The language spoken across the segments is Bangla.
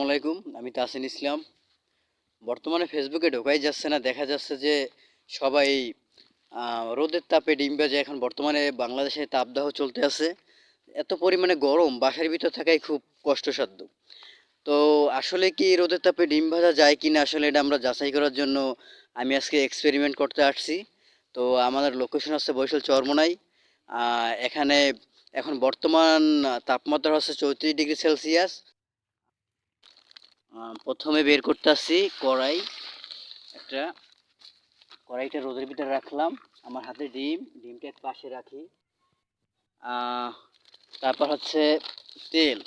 আসসালামাইকুম, আমি তাসিন ইসলাম। বর্তমানে ফেসবুকে ঢোকাই যাচ্ছে না, দেখা যাচ্ছে যে সবাই রোদের তাপে ডিম ভাজে। এখন বর্তমানে বাংলাদেশে তাপদাহ চলতে আছে, এত পরিমাণে গরম, বাসার ভিতর থাকাই খুব কষ্টসাধ্য। তো আসলে কি রোদের তাপে ডিম ভাজা যায় কি না, আসলে এটা আমরা যাচাই করার জন্য আমি আজকে এক্সপেরিমেন্ট করতে আসছি। তো আমাদের লোকেশন হচ্ছে বরিশাল চরমোনাই। এখানে এখন বর্তমান তাপমাত্রা হচ্ছে 34°C। প্রথমে বের করতে আসছি কড়াই একটা। কড়াইটা রোদের ভিতরে রাখলাম, আমার হাতে ডিমটা এক পাশে রাখি। তারপর হচ্ছে তেল।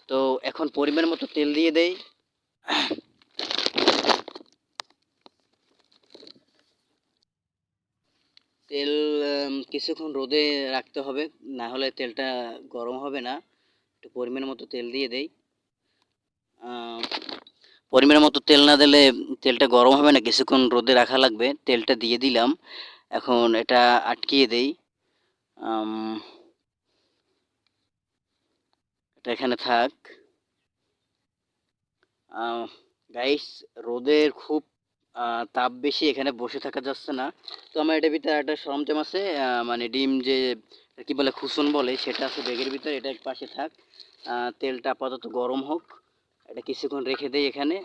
তো এখন পরিমাণ মতো তেল দিয়ে দেই। তেল কিছুক্ষণ রোদে রাখতে হবে, না হলে তেলটা গরম হবে না। একটু পরিমাণ মতো তেল দিয়ে দেই। পরিমাণ মতো তেল না দিলে তেলটা গরম হবে না, কিছুক্ষণ রোদে রাখা লাগবে। তেলটা দিয়ে দিলাম, এখন এটা আটকিয়ে দেই। এটা এখানে থাক। গাইস, রোদের খুব তাপ বেশি, এখানে বসে থাকা যাচ্ছে না। তো আমার এটার ভিতরে একটা সরঞ্জাম আছে, মানে ডিম যে কি বলে, খুসুন বলে, সেটা আছে ব্যাগের ভিতরে। এটা এক পাশে থাক। তেলটা আপাতত গরম হোক, এটা কিছুক্ষণ রেখে দেই এখানে।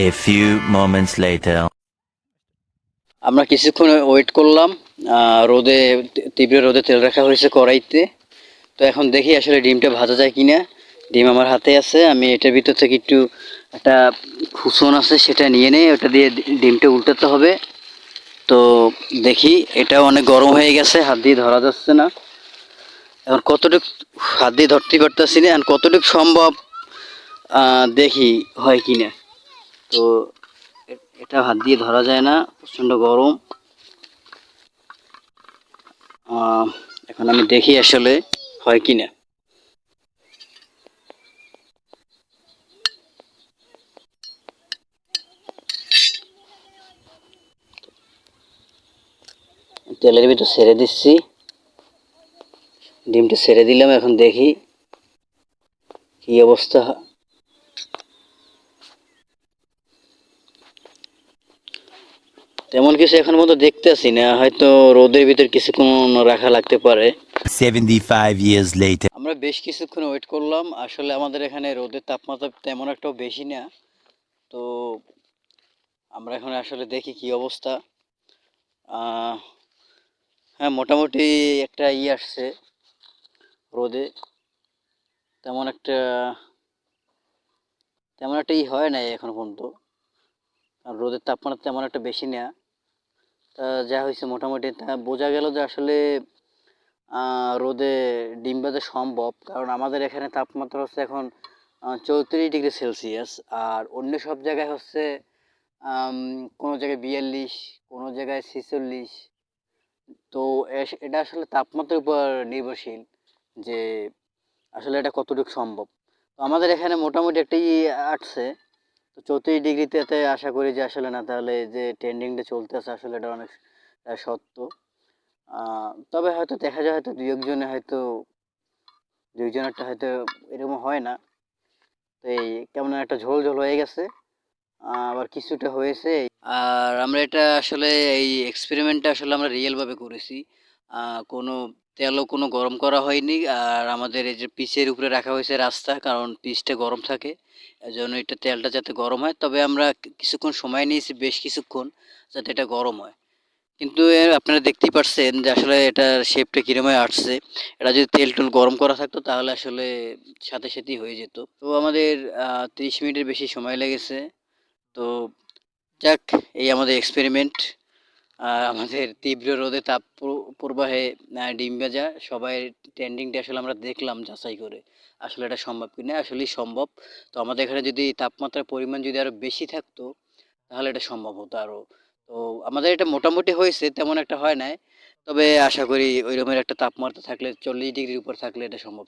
A few moments later. আমরা কিছুক্ষণ ওয়েট করলাম। রোদে, তীব্র রোদে তেল রাখা হয়েছে কড়াইতে। তো এখন দেখি আসলে ডিমটা ভাজা যায় কিনা। ডিম আমার হাতে আছে, আমি এটার ভিতর থেকে একটু একটা খুসন আছে সেটা নিয়ে নেই, ওটা দিয়ে ডিমটা উল্টাতে হবে। তো দেখি, এটাও অনেক গরম হয়ে গেছে, হাত দিয়ে ধরা যাচ্ছে না। এখন কতটুকু হাত দিয়ে ধরতে পারতেছি না, এখন কতটুকু সম্ভব দেখি হয় কিনা। তো এটা হাত দিয়ে ধরা যায় না, প্রচণ্ড গরম। এখন আমি দেখি আসলে হয় কিনা। তেলের ভিতর ছেড়ে দিচ্ছি, ডিমটা ছেড়ে দিলাম, এখন দেখি কি অবস্থা। তেমন কিছু এখন মতো দেখতেছি না, হয়তো রোদের ভিতর কিছুক্ষণ রাখা লাগতে পারে। 75 years later. আমরা বেশ কিছুক্ষণ ওয়েট করলাম, আসলে আমাদের এখানে রোদের তাপমাত্রা তেমন একটাও বেশি না। তো আমরা এখন আসলে দেখি কি অবস্থা। হ্যাঁ, মোটামুটি একটা আসছে রোদে। তেমন একটা হয় নাই এখন পর্যন্ত, কারণ রোদের তাপমাত্রা তেমন একটা বেশি না। তা যা হয়েছে মোটামুটি তা বোঝা গেল যে আসলে রোদে ডিম ভাজা সম্ভব, কারণ আমাদের এখানে তাপমাত্রা হচ্ছে এখন 34°C। আর অন্য সব জায়গায় হচ্ছে কোনো জায়গায় 42, কোনো জায়গায় 46। তো এটা আসলে তাপমাত্রার উপর নির্ভরশীল যে আসলে এটা কতটুকু সম্ভব। তো আমাদের এখানে মোটামুটি একটাই আসছে। তো 34°তে আশা করি যে আসলে, না তাহলে যে ট্রেন্ডিংটা চলতেছে আসলে এটা অনেক সত্য। তবে হয়তো দেখা যায়, হয়তো দুইজনেরটা হয়তো এরকম হয় না। তো এই কেমন একটা ঝোল ঝোল হয়ে গেছে, আবার কিছুটা হয়েছে। আর আমরা এটা আসলে এই এক্সপেরিমেন্টটা আসলে আমরা রিয়েল ভাবে করেছি। কোনো তেলও কোনো গরম করা হয়নি। আর আমাদের এই যে পিচের উপরে রাখা হয়েছে রাস্তা, কারণ পিচটা গরম থাকে, এজন্য এটা তেলটা যাতে গরম হয়। তবে আমরা কিছুক্ষণ সময় নিয়েছি, বেশ কিছুক্ষণ, যাতে এটা গরম হয়। কিন্তু আপনারা দেখতেই পারছেন যে আসলে এটার শেপটা কিরকম আসছে। এটা যদি তেল টুল গরম করা থাকতো তাহলে আসলে সাথে সাথেই হয়ে যেত। তো আমাদের 30 মিনিটের বেশি সময় লেগেছে। তো যাক, এই আমাদের এক্সপেরিমেন্ট। আমাদের তীব্র রোদে প্রবাহে ডিম ভাজা সবাই ট্রেন্ডিংটা আসলে আমরা দেখলাম যাচাই করে, আসলে এটা সম্ভব কিনা। আসলেই সম্ভব। তো আমাদের এখানে যদি তাপমাত্রার পরিমাণ যদি আরো বেশি থাকতো তাহলে এটা সম্ভব হতো আরো। তো আমাদের এটা মোটামুটি হয়েছে, তেমন একটা হয় নাই। তবে আশা করি ওই রকমের একটা তাপমাত্রা থাকলে, 40°-র উপর থাকলে এটা সম্ভব।